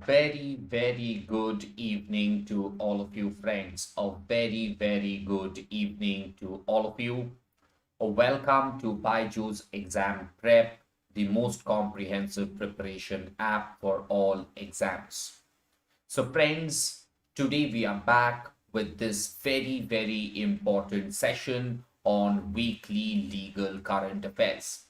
very good evening to all of you, friends. A very good evening to all of you. Welcome to BYJU'S Exam Prep, the most comprehensive preparation app for all exams. So, friends, today we are back with this very important session on weekly legal current affairs.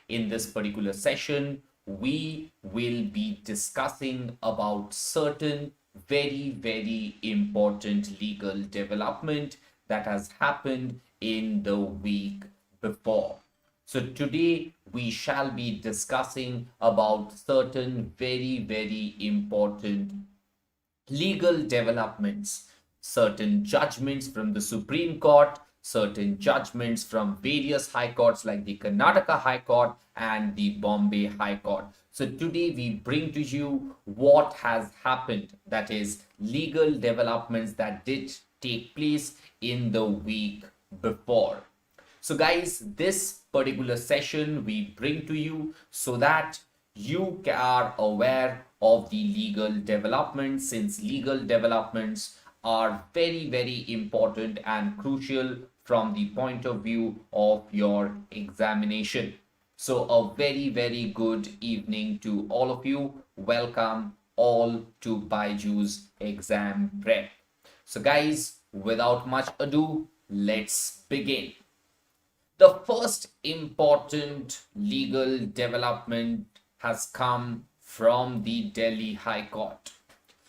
In this particular session, we will be discussing about certain very important legal development that has happened in the week before. So today we shall be discussing about certain very important legal developments, certain judgments from the Supreme Court, certain judgments from various high courts like the Karnataka High Court and the Bombay High Court. So today we bring to you what has happened, that is legal developments that did take place in the week before. So guys, this particular session we bring to you so that you are aware of the legal developments, since legal developments are very important and crucial from the point of view of your examination. So a very good evening to all of you. Welcome all to BYJU'S Exam Prep. So guys, without much ado, let's begin. The first important legal development has come from the Delhi High Court.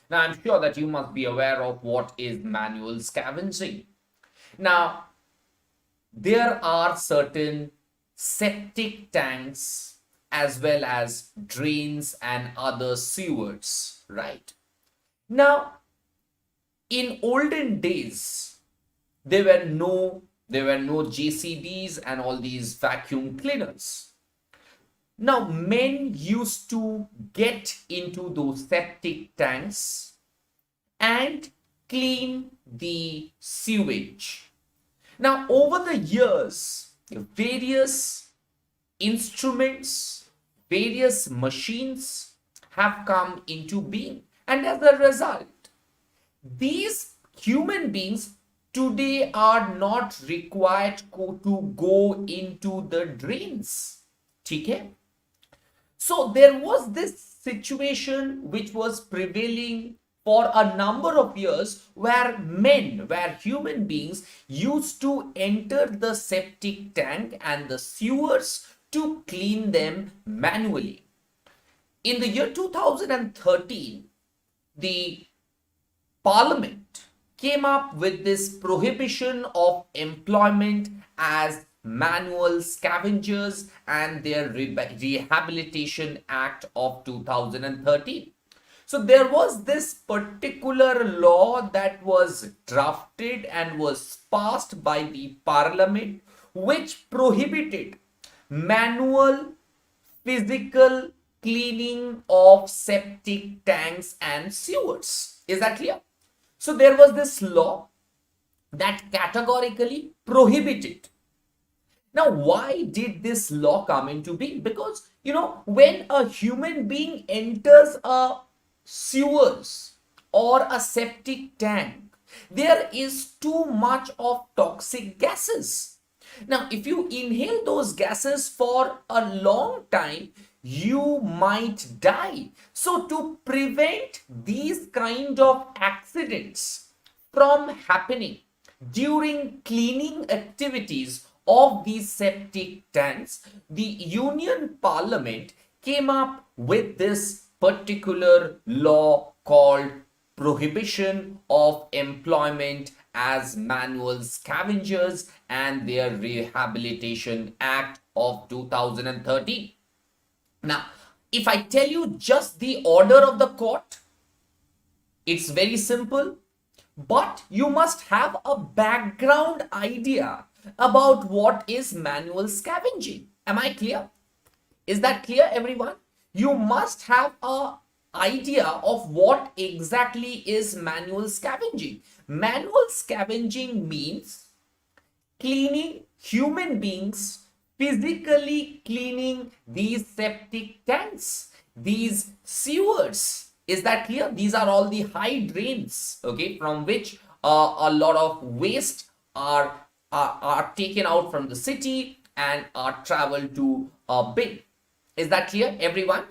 Now, I'm sure that you must be aware of what is manual scavenging. Now, there are certain septic tanks as well as drains and other sewers, right? Now, in olden days, there were no JCBs and all these vacuum cleaners. Now, men used to get into those septic tanks and clean the sewage. Now, over the years, various instruments, various machines have come into being. And as a result, these human beings today are not required to go into the drains. Okay? So there was this situation which was prevailing for a number of years where human beings used to enter the septic tank and the sewers to clean them manually. In the year 2013, the Parliament came up with this prohibition of employment as manual scavengers and their Rehabilitation Act of 2013. So there was this particular law that was drafted and was passed by the Parliament, which prohibited manual physical cleaning of septic tanks and sewers. Is that clear? So there was this law that categorically prohibited. Now, why did this law come into being? Because, when a human being enters a sewers or a septic tank, there is too much of toxic gases. Now, if you inhale those gases for a long time, you might die. So to prevent these kind of accidents from happening during cleaning activities of these septic tanks, the Union Parliament came up with this particular law called Prohibition of Employment as Manual Scavengers and their Rehabilitation Act of 2013. Now, if I tell you just the order of the court, it's very simple, but you must have a background idea about what is manual scavenging. Am I clear? Is that clear, everyone? You must have an idea of what exactly is manual scavenging. Manual scavenging means cleaning human beings, physically cleaning these septic tanks, these sewers, Is that clear? These are all the high drains, okay, from which a lot of waste are taken out from the city and are traveled to a bin. Is that clear, everyone?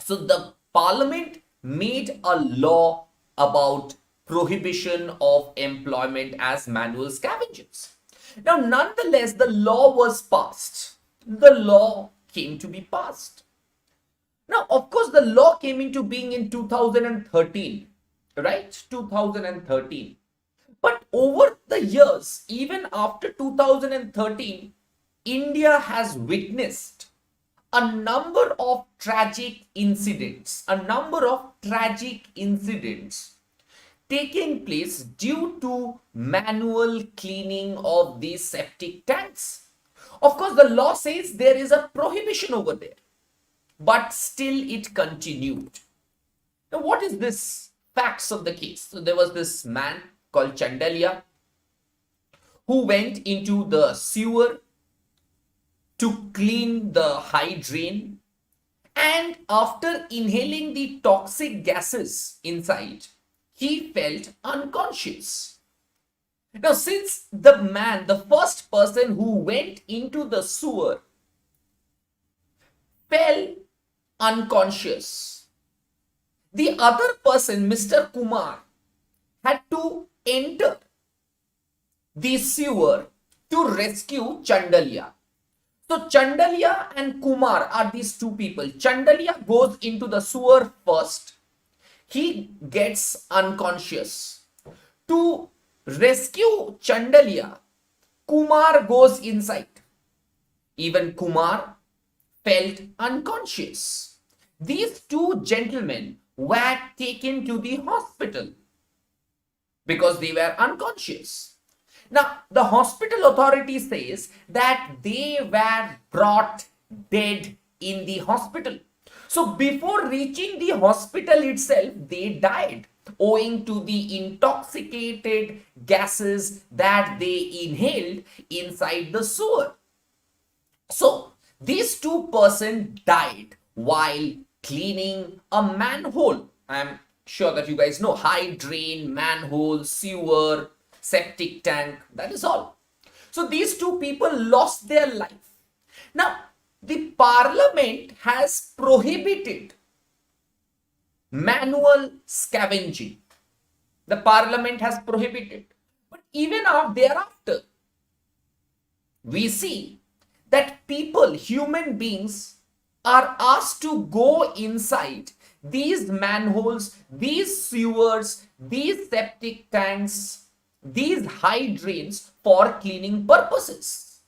So the parliament made a law about prohibition of employment as manual scavengers. Now, nonetheless, the law was passed. The law came to be passed. Now, of course, the law came into being in 2013, right? 2013. But over the years, even after 2013, India has witnessed a number of tragic incidents, taking place due to manual cleaning of these septic tanks. Of course, the law says there is a prohibition over there, but still it continued. Now, what is this facts of the case? So there was this man called Chandalia who went into the sewer to clean the high drain, and after inhaling the toxic gases inside, he felt unconscious. Now, since the first person who went into the sewer fell unconscious, the other person, Mr. Kumar, had to enter the sewer to rescue Chandalia. So Chandalia and Kumar are these two people. Chandalia goes into the sewer first. He gets unconscious. To rescue Chandalia, Kumar goes inside. Even Kumar felt unconscious. These two gentlemen were taken to the hospital because they were unconscious. Now, the hospital authority says that they were brought dead in the hospital. So, before reaching the hospital itself, they died owing to the intoxicated gases that they inhaled inside the sewer. So, these two persons died while cleaning a manhole. I'm sure that you guys know high drain, manhole, sewer, septic tank, that is all. So these two people lost their life. Now, the parliament has prohibited manual scavenging. The parliament has prohibited. But even thereafter, we see that people, human beings, are asked to go inside these manholes, these sewers, these septic tanks, these high drains for cleaning purposes.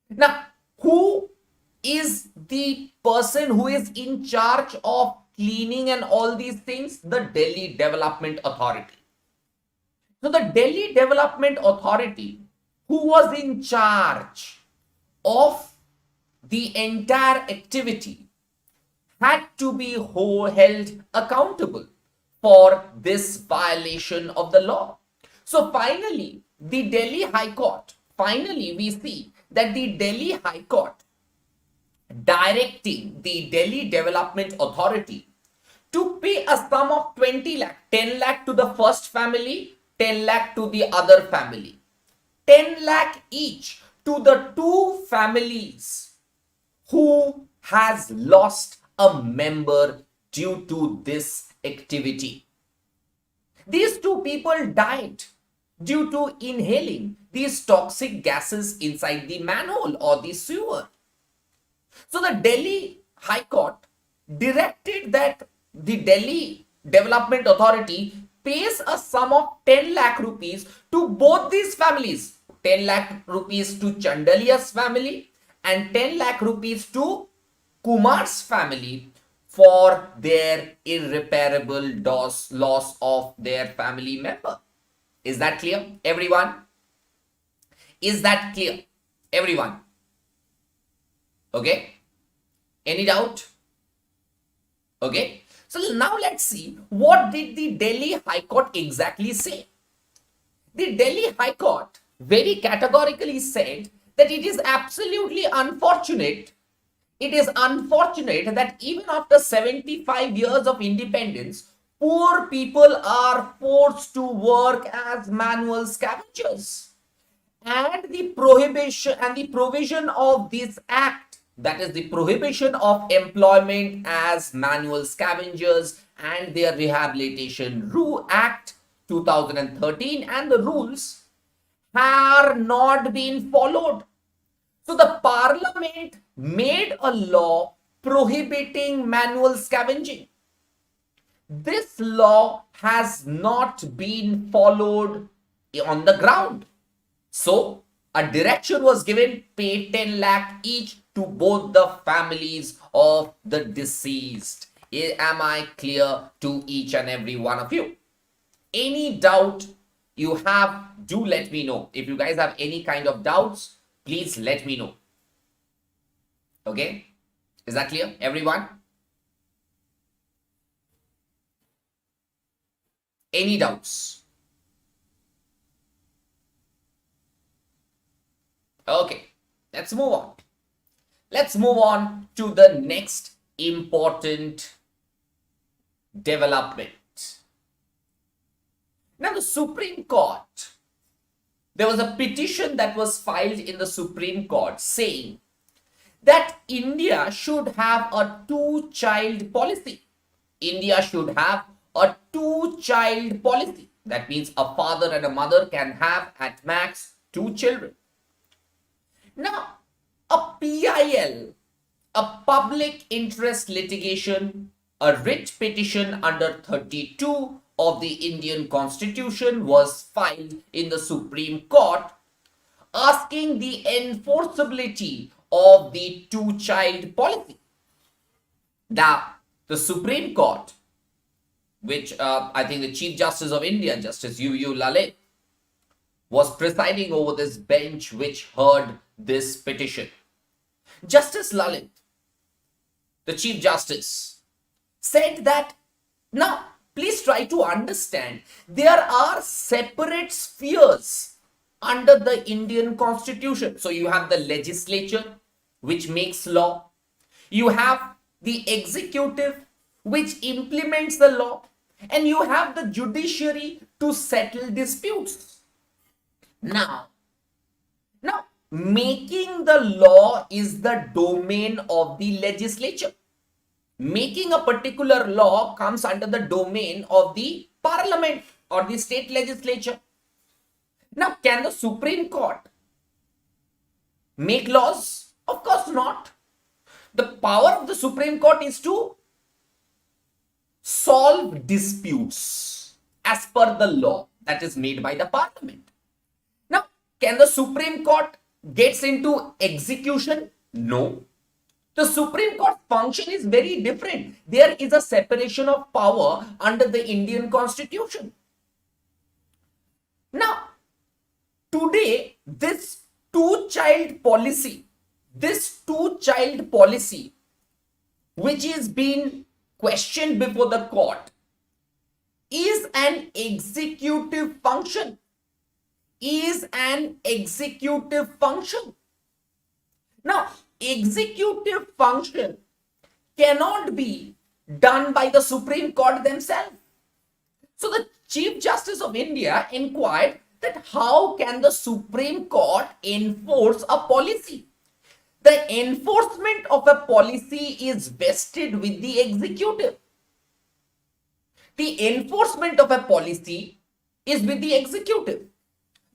Now, who is the person who is in charge of cleaning and all these things? The Delhi Development Authority. So the Delhi Development Authority, who was in charge of the entire activity, had to be held accountable for this violation of the law. So finally, the Delhi High Court, we see that the Delhi High Court directing the Delhi Development Authority to pay a sum of 20 lakh, 10 lakh to the first family, 10 lakh to the other family, 10 lakh each to the two families who has lost a member due to this activity. These two people died due to inhaling these toxic gases inside the manhole or the sewer. So the Delhi High Court directed that the Delhi Development Authority pays a sum of 10 lakh rupees to both these families. 10 lakh rupees to Chandalia's family and 10 lakh rupees to Kumar's family for their irreparable loss of their family member. Is that clear, everyone? Is that clear, everyone? Okay. Any doubt? Okay. So now let's see, what did the Delhi High Court exactly say? The Delhi High Court very categorically said that it is absolutely unfortunate It is unfortunate that even after 75 years of independence, poor people are forced to work as manual scavengers. And the provision of this act, that is the prohibition of employment as manual scavengers and their rehabilitation act 2013, and the rules are not being followed. So the parliament made a law prohibiting manual scavenging. This law has not been followed on the ground. So a direction was given, pay 10 lakh each to both the families of the deceased. Am I clear to each and every one of you? Any doubt you have, do let me know. If you guys have any kind of doubts, please let me know. Okay? Is that clear, everyone? Any doubts? Okay, let's move on. Let's move on to the next important development. Now, the Supreme Court, there was a petition that was filed in the Supreme Court saying that India should have a two-child policy. India should have a two-child policy. That means a father and a mother can have at max 2 children. Now, a PIL, a public interest litigation, a writ petition under 32 of the Indian Constitution was filed in the Supreme Court asking the enforceability of the two-child policy. Now, the Supreme Court, which I think the Chief Justice of India, Justice U.U. Lalit, was presiding over this bench which heard this petition. Justice Lalit, the Chief Justice, said that, now, please try to understand, there are separate spheres under the Indian Constitution. So you have the legislature, which makes law. You have the executive, which implements the law. And you have the judiciary to settle disputes. Now, making the law is the domain of the legislature. Making a particular law comes under the domain of the parliament or the state legislature. Now, can the Supreme Court make laws? Of course not. The power of the Supreme Court is to solve disputes as per the law that is made by the parliament. Now, can the Supreme Court gets into execution? No. The Supreme Court function is very different. There is a separation of power under the Indian Constitution. Now, today, this two-child policy, which is being questioned before the court, is an executive function. Now, executive function cannot be done by the Supreme Court themselves. So the Chief Justice of India inquired that how can the Supreme Court enforce a policy? The enforcement of a policy is vested with the executive. The enforcement of a policy is with the executive.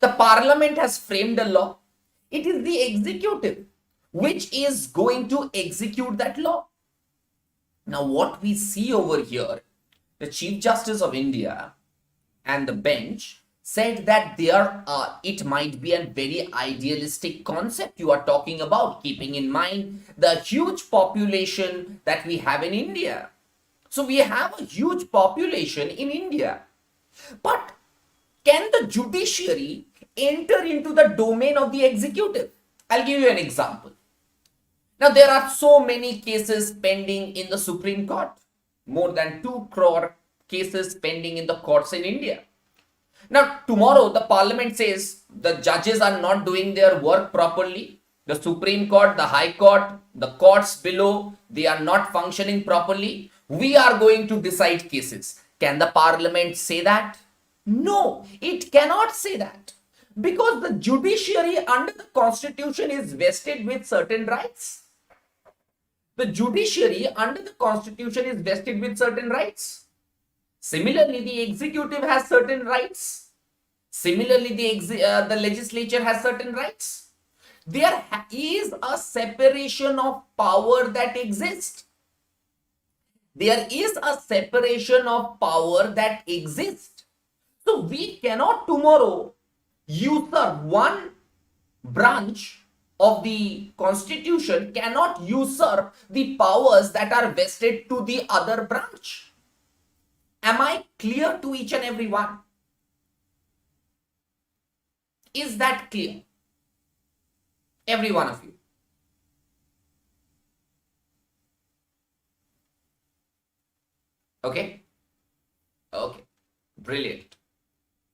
The parliament has framed a law. It is the executive which is going to execute that law. Now, what we see over here, the Chief Justice of India and the bench said that it might be a very idealistic concept you are talking about, keeping in mind the huge population that we have in India. So we have a huge population in India. But can the judiciary enter into the domain of the executive? I'll give you an example. Now, there are so many cases pending in the Supreme Court. More than 2 crore cases pending in the courts in India. Now, tomorrow the parliament says the judges are not doing their work properly. The Supreme Court, the High Court, the courts below, they are not functioning properly. We are going to decide cases. Can the parliament say that? No, it cannot say that. Because the judiciary under the constitution is vested with certain rights. The judiciary under the constitution is vested with certain rights. Similarly, the executive has certain rights. Similarly, the legislature has certain rights. There is a separation of power that exists. There is a separation of power that exists. So we cannot tomorrow usurp one branch of the constitution, cannot usurp the powers that are vested to the other branch. Am I clear to each and every one? Is that clear? Every one of you. Okay? Okay. Brilliant.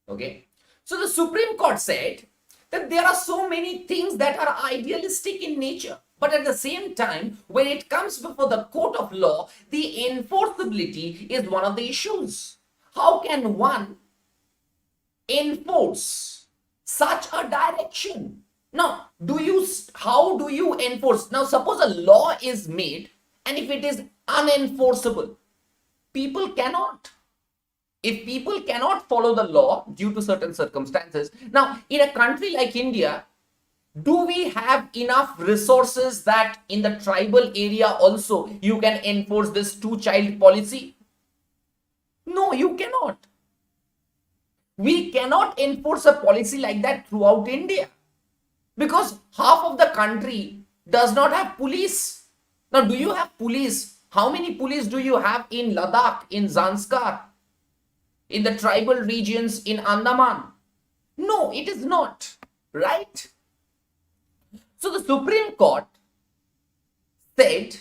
Okay. So the Supreme Court said that there are so many things that are idealistic in nature. But at the same time, when it comes before the court of law, the enforceability is one of the issues. How can one enforce such a direction? Now, how do you enforce? Now, suppose a law is made and if it is unenforceable, people cannot. If people cannot follow the law due to certain circumstances, now in a country like India, do we have enough resources that in the tribal area also you can enforce this two-child policy? No, you cannot. We cannot enforce a policy like that throughout India because half of the country does not have police. Now, do you have police? How many police do you have in Ladakh, in Zanskar, in the tribal regions in Andaman? No, it is not, right? So the Supreme Court said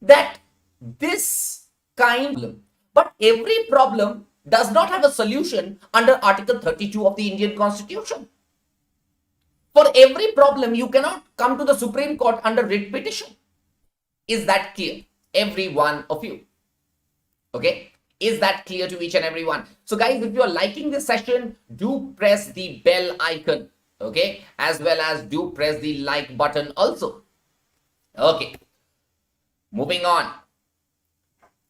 that this kind, but every problem does not have a solution under Article 32 of the Indian Constitution. For every problem, you cannot come to the Supreme Court under writ petition. Is that clear? Every one of you. Okay? Is that clear to each and every one? So guys, if you are liking this session, do press the bell icon. Okay? As well as do press the like button also. Okay. Moving on.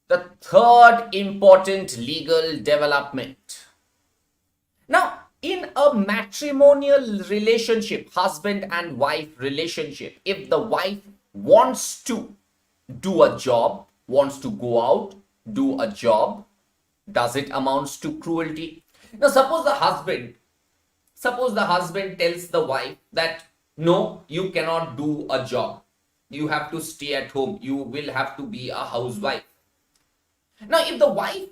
The third important legal development. Now, in a matrimonial relationship, husband and wife relationship, if the wife wants to do a job, wants to go out, do a job, does it amounts to cruelty? Now, suppose the husband tells the wife that, no, you cannot do a job. You have to stay at home. You will have to be a housewife. Now, if the wife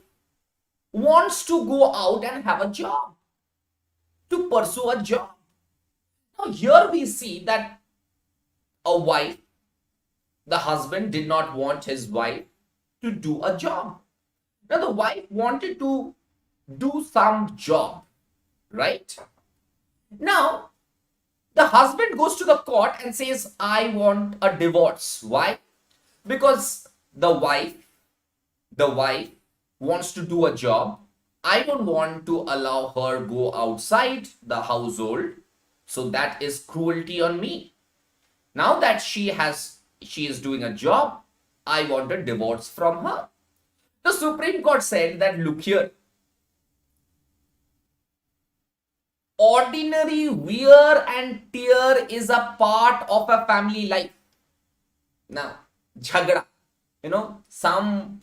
wants to go out and have a job, to pursue a job. Now, here we see that the husband did not want his wife to do a job. Now, the wife wanted to do some job, right? Now, the husband goes to the court and says, I want a divorce. Why? Because the wife wants to do a job. I don't want to allow her go outside the household. So that is cruelty on me. Now that she is doing a job, I want a divorce from her. The Supreme Court said that, look here, ordinary wear and tear is a part of a family life. Now, jhagda, some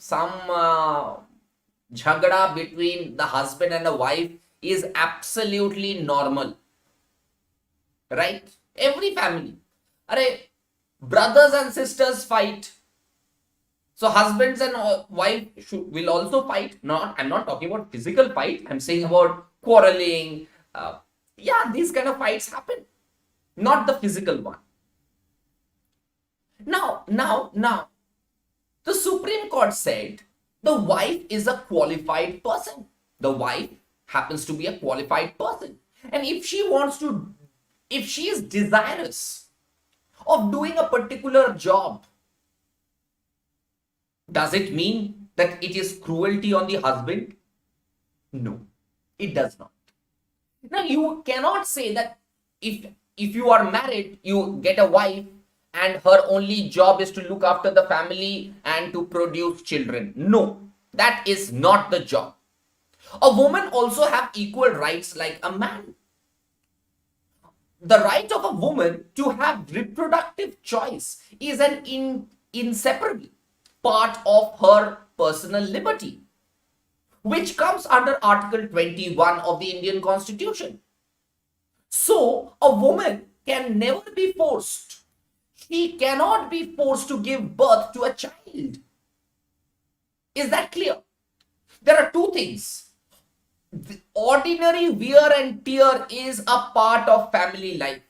jhagda between the husband and the wife is absolutely normal, right? Every family, brothers and sisters fight, so husbands and wife will also fight. I'm not talking about physical fight, I'm saying about quarreling. These kind of fights happen, not the physical one. Now the Supreme Court said the wife is a qualified person. The wife happens to be a qualified person. And if she is desirous of doing a particular job, does it mean that it is cruelty on the husband? No, it does not. Now, you cannot say that if you are married, you get a wife and her only job is to look after the family and to produce children. No, that is not the job. A woman also have equal rights like a man. The right of a woman to have reproductive choice is an inseparable part of her personal liberty, which comes under Article 21 of the Indian Constitution. So, a woman can never be forced. She cannot be forced to give birth to a child. Is that clear? There are two things. The ordinary wear and tear is a part of family life.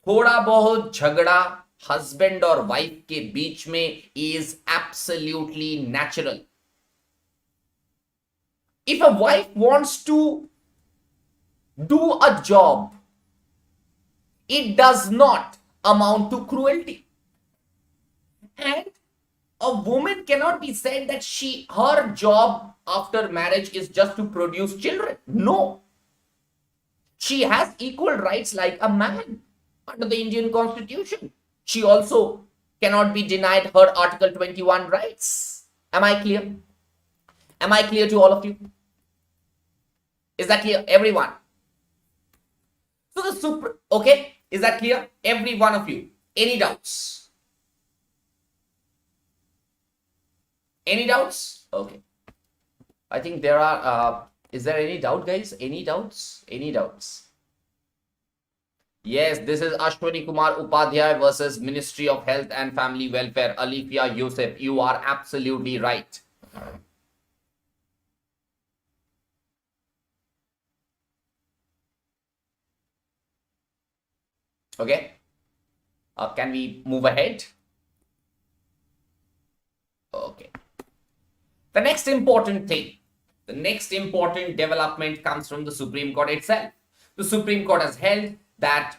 थोड़ा बहुत झगड़ा husband और wife के बीच में is absolutely natural. If a wife wants to do a job, it does not amount to cruelty. And a woman cannot be said that her job after marriage is just to produce children. No. She has equal rights like a man under the Indian Constitution. She also cannot be denied her Article 21 rights. Am I clear? Am I clear to all of you? Is that clear, everyone? So okay, is that clear, every one of you? Any doubts? Any doubts? Okay. I think there are, is there any doubt, guys? Any doubts? Any doubts? Yes, this is Ashwani Kumar Upadhyay versus Ministry of Health and Family Welfare, Alifia Yusuf. You are absolutely right. Okay. Can we move ahead? Okay. The next important thing, the next important development comes from the Supreme Court itself. The Supreme Court has held that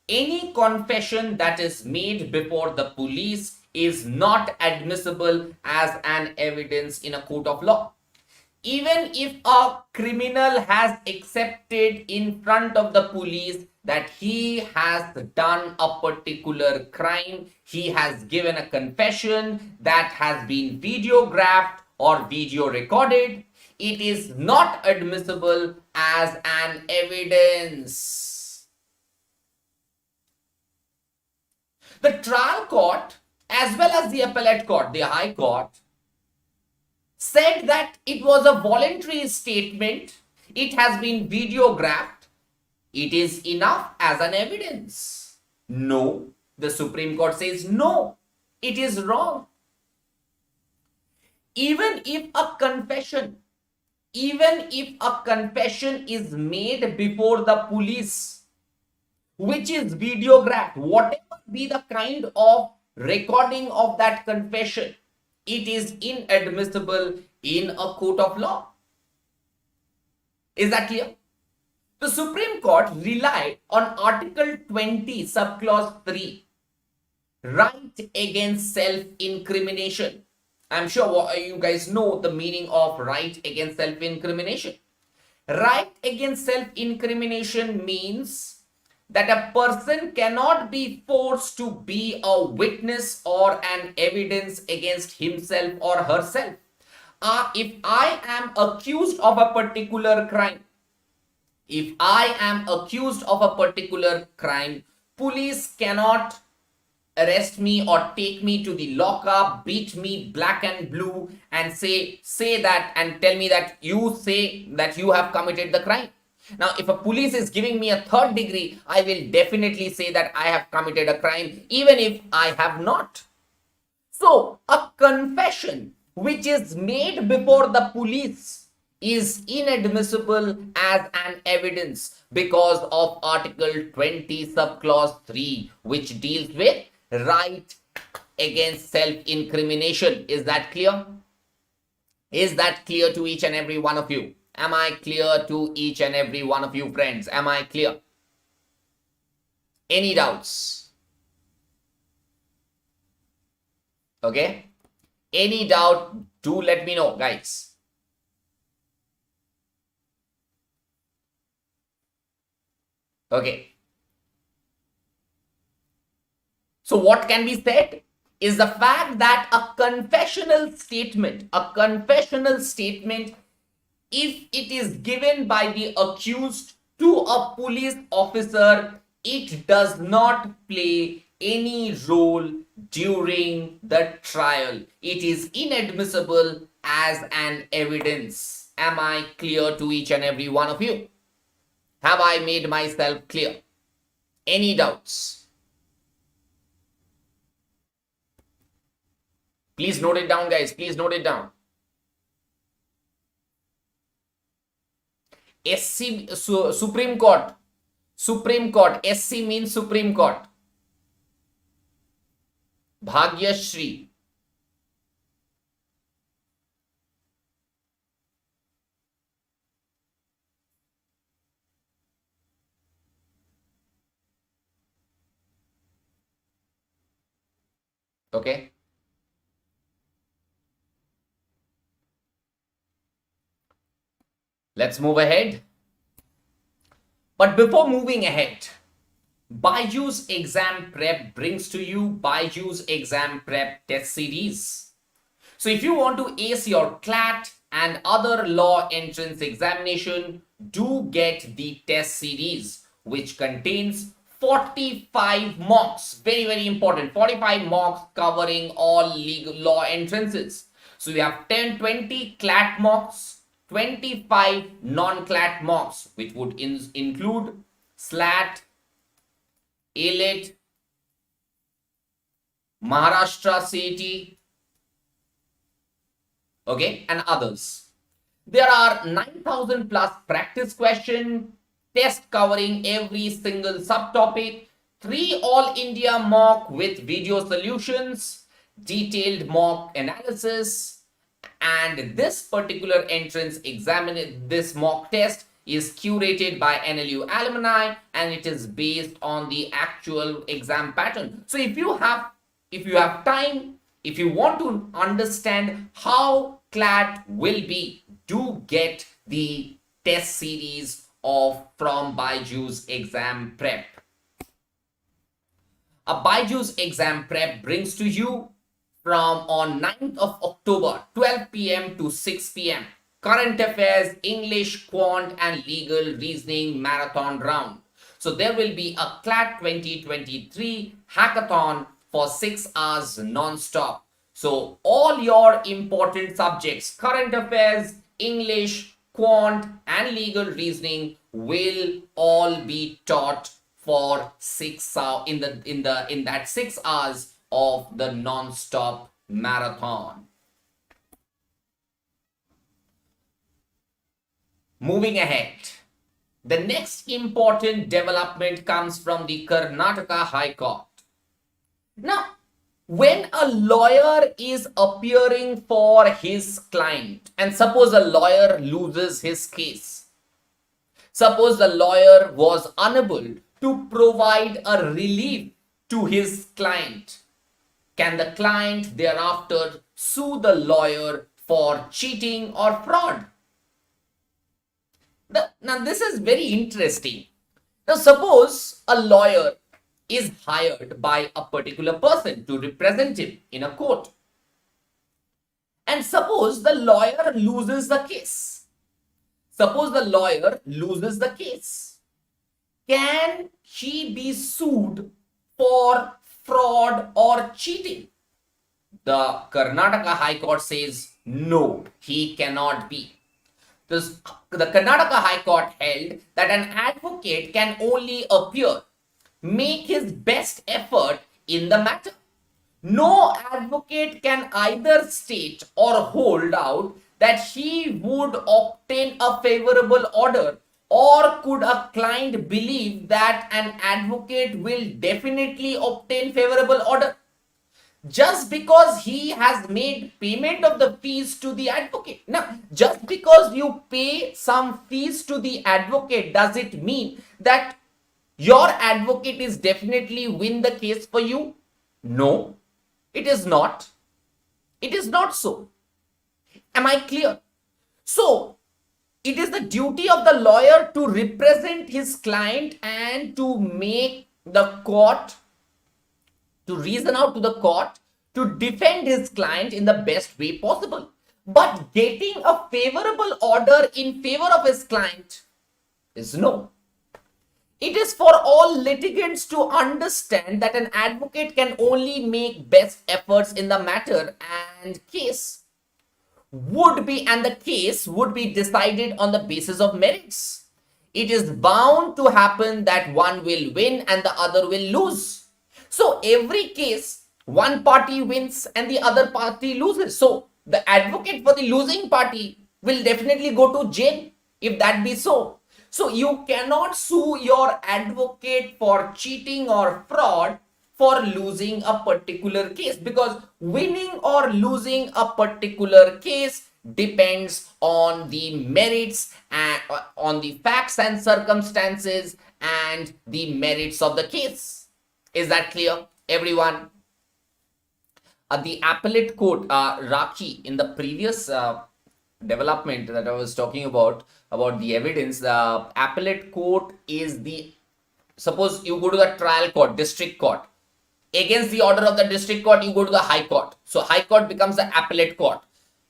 any confession that is made before the police is not admissible as an evidence in a court of law. Even if a criminal has accepted in front of the police that he has done a particular crime, he has given a confession that has been videographed or video recorded, it is not admissible as an evidence. The trial court as well as the appellate court, the High Court, said that it was a voluntary statement, it has been videographed, it is enough as an evidence. No, the Supreme Court says no, it is wrong. Even if a confession is made before the police, which is videographed, whatever be the kind of recording of that confession, it is inadmissible in a court of law. Is that clear? The Supreme Court relied on Article 20, subclause 3, right against self-incrimination. I'm sure you guys know the meaning of right against self-incrimination. Right against self-incrimination means that a person cannot be forced to be a witness or an evidence against himself or herself. If I am accused of a particular crime, police cannot arrest me or take me to the lockup, beat me black and blue and say that and tell me that you say that you have committed the crime. Now, if a police is giving me a third degree, I will definitely say that I have committed a crime, even if I have not. So, a confession which is made before the police is inadmissible as an evidence because of Article 20, subclause 3, which deals with right against self-incrimination. Is that clear? Is that clear to each and every one of you? Am I clear to each and every one of you, friends? Am I clear? Any doubts? Okay, any doubt, do let me know, guys. Okay, so what can be said is the fact that a confessional statement, if it is given by the accused to a police officer, it does not play any role during the trial. It is inadmissible as an evidence. Am I clear to each and every one of you? Have I made myself clear? Any doubts? Please note it down, guys. Please note it down. SC, Supreme Court. Supreme Court. SC means Supreme Court. Bhagyashri. Okay. Let's move ahead. But before moving ahead, BYJU'S Exam Prep brings to you BYJU'S Exam Prep Test Series. So if you want to ace your CLAT and other law entrance examination, do get the test series, which contains 45 mocks. Very, very important. 45 mocks covering all legal law entrances. So we have 20 CLAT mocks, 25 non-CLAT mocks, which would include SLAT, ALET, Maharashtra CET, okay, and others. There are 9,000 plus practice question, test covering every single subtopic, 3 all India mock with video solutions, detailed mock analysis, and this particular entrance this mock test is curated by NLU alumni, and it is based on the actual exam pattern. So if you have time, if you want to understand how CLAT will be, do get the test series from BYJU'S Exam Prep. A BYJU'S Exam Prep brings to you from on 9th of October, 12 p.m. to 6 p.m. Current affairs, English, quant, and legal reasoning marathon round. So there will be a CLAT 2023 hackathon for 6 hours non-stop. So all your important subjects, current affairs, English, quant, and legal reasoning will all be taught for 6 hours in that 6 hours of the non-stop marathon. Moving ahead, the next important development comes from the Karnataka High Court. Now, when a lawyer is appearing for his client, and suppose a lawyer loses his case, suppose the lawyer was unable to provide a relief to his client, can the client thereafter sue the lawyer for cheating or fraud? Now, this is very interesting. Now, suppose a lawyer is hired by a particular person to represent him in a court. And suppose the lawyer loses the case. Suppose the lawyer loses the case. Can he be sued for fraud or cheating? The Karnataka High Court says no, he cannot be. The Karnataka High Court held that an advocate can only appear, make his best effort in the matter. No advocate can either state or hold out that he would obtain a favorable order, or could a client believe that an advocate will definitely obtain favorable order just because he has made payment of the fees to the advocate. Now, just because you pay some fees to the advocate, does it mean that your advocate is definitely win the case for you? No, it is not. It is not so. Am I clear? So, it is the duty of the lawyer to represent his client and to make the court, to reason out to the court, to defend his client in the best way possible. But getting a favorable order in favor of his client is no. It is for all litigants to understand that an advocate can only make best efforts in the matter and the case would be decided on the basis of merits. It is bound to happen that one will win and the other will lose. So every case, one party wins and the other party loses. So the advocate for the losing party will definitely go to jail if that be so. So you cannot sue your advocate for cheating or fraud for losing a particular case, because winning or losing a particular case depends on the merits and on the facts and circumstances and the merits of the case. Is that clear, everyone? The appellate court, Raki, in the previous development that I was talking about the evidence, the appellate court is the, suppose you go to the trial court, district court. Against the order of the district court, you go to the high court. So high court becomes the appellate court.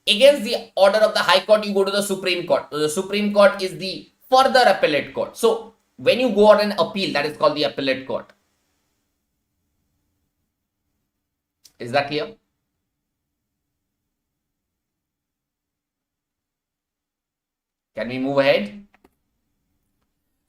Against the order of the high court, you go to the Supreme Court. So the Supreme Court is the further appellate court. So when you go on an appeal, that is called the appellate court. Is that clear? Can we move ahead?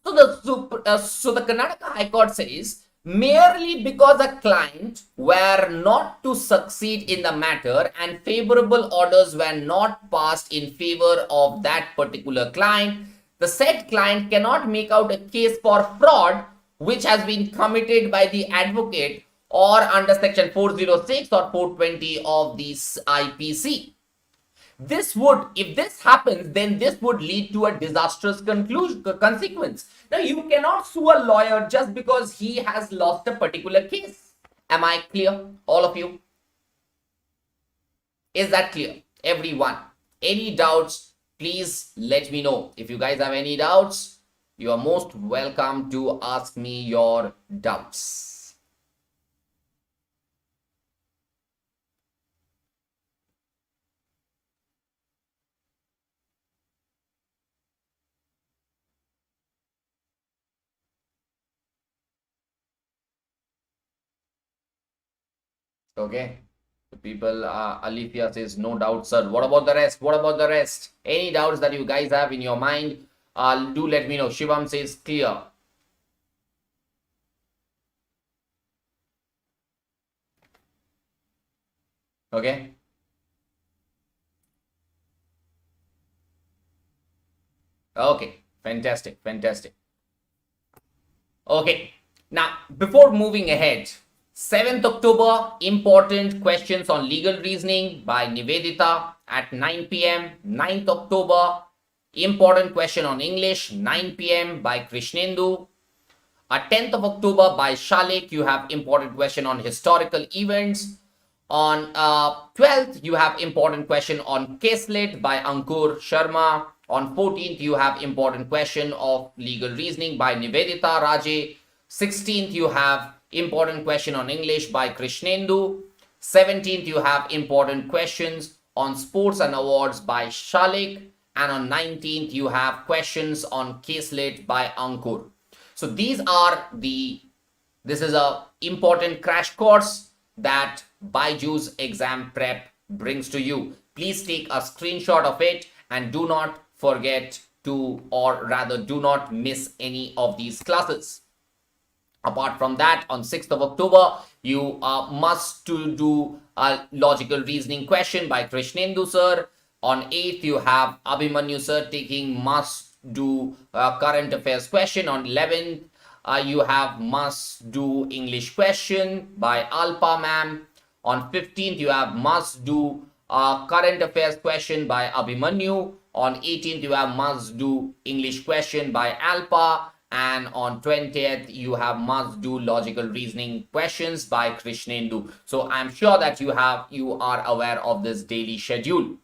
So the Karnataka High Court says, merely because a client were not to succeed in the matter and favorable orders were not passed in favor of that particular client, the said client cannot make out a case for fraud which has been committed by the advocate or under section 406 or 420 of the IPC. This would, if this happens, then this would lead to a disastrous consequence. Now, you cannot sue a lawyer just because he has lost a particular case. Am I clear, all of you? Is that clear, everyone? Any doubts, please let me know. If you guys have any doubts, you are most welcome to ask me your doubts. Okay, the people, Alithia says, no doubt, sir. What about the rest? What about the rest? Any doubts that you guys have in your mind, do let me know. Shivam says, clear. Okay. Okay, fantastic, fantastic. Okay, now, before moving ahead, 7th October, important questions on legal reasoning by Nivedita at 9 p.m. 9th October, important question on English, 9 p.m. by Krishnendu. 10th of October by Shalik, you have important question on historical events. On 12th, you have important question on CLAT by Ankur Sharma. On 14th, you have important question of legal reasoning by Nivedita Raje. 16th, you have important question on English by Krishnendu. 17th, you have important questions on sports and awards by Shalik. And on 19th, you have questions on CLAT by Ankur. So this is a important crash course that BYJU'S exam prep brings to you. Please take a screenshot of it and do not forget to, or rather do not miss any of these classes. Apart from that, on 6th of October, you must do a logical reasoning question by Krishnendu sir. On 8th, you have Abhimanyu sir taking must do current affairs question. On 11th, you have must do English question by Alpa ma'am. On 15th, you have must do current affairs question by Abhimanyu. On 18th, you have must do English question by Alpa. and on 20th you have must do logical reasoning questions by Krishnendu. So I'm sure that you are aware of this daily schedule.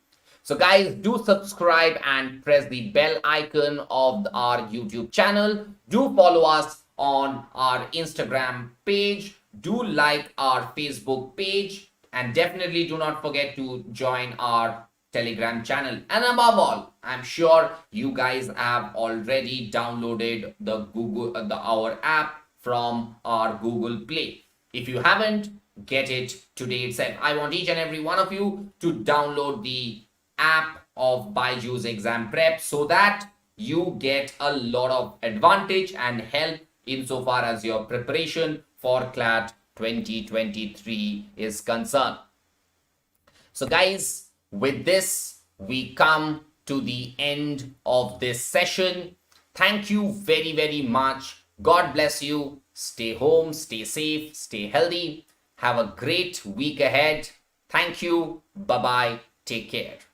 So guys, do subscribe and press the bell icon of our YouTube channel. Do follow us on our Instagram page. Do like our Facebook page, and definitely do not forget to join our Telegram channel. And above all, I'm sure you guys have already downloaded our app from our Google Play. If you haven't, get it today itself. I want each and every one of you to download the app of BYJU'S Exam Prep so that you get a lot of advantage and help insofar as your preparation for CLAT 2023 is concerned. So guys, with this, we come to the end of this session. Thank you very, very much. God bless you. Stay home, stay safe, stay healthy. Have a great week ahead. Thank you. Bye-bye. Take care.